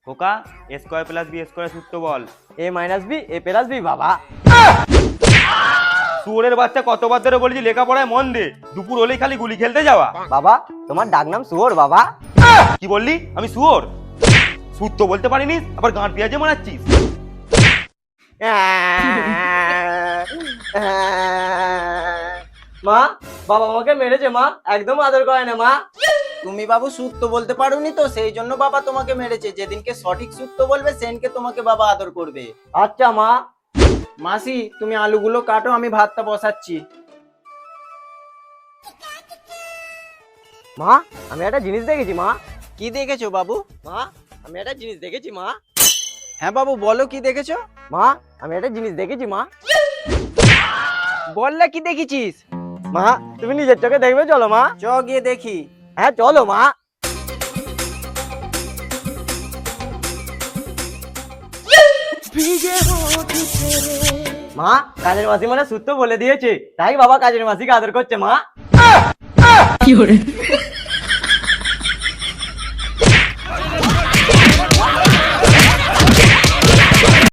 খোকা এ square plus B square সূত্র বল। এ minus B A plus B বাবা। শুয়োরের বাচ্চা কতবার ধরে বলেছি লেখাপড়ায় মন দে, দুপুর হলেই খালি গুলি খেলতে যাওয়া। বাবা তোমার ডাক নাম শুয়োর বাবা। কি বললি আমি শুয়োর? সূত্র বলতে পারিনি আবার গাঁট পেঁয়াজে মারাচ্ছিস। মা বাবা আমাকে মেরেছে মা, একদম আদর করে না মা। তুমি বাবু সূত্র বলতে পারোনি তো, সেই জন্য বাবা তোমাকে মেরেছে। যেদিনকে সঠিক সূত্র বলবে সেদিনকে তোমাকে বাবা আদর করবে। আচ্ছা মা। মাসি তুমি আলুগুলো কাটো, আমি ভাতটা বসাচ্ছি। মা আমি একটা জিনিস দেখেছি মা। কি দেখেছো বাবু? মা আমি একটা জিনিস দেখেছি মা। হ্যাঁ বাবু বলো কি দেখেছো? মা আমি একটা জিনিস দেখেছি মা। বললে কি দেখেছিস? মা তুমি নিজের চোখে দেখবে, চলো মা। চ গিয়ে দেখি। হ্যাঁ চলো মা। মা কাজের মাসি মানে সূত্র বলে দিয়েছে, তাই বাবা কাজের মাসিকে আদর করছে মা।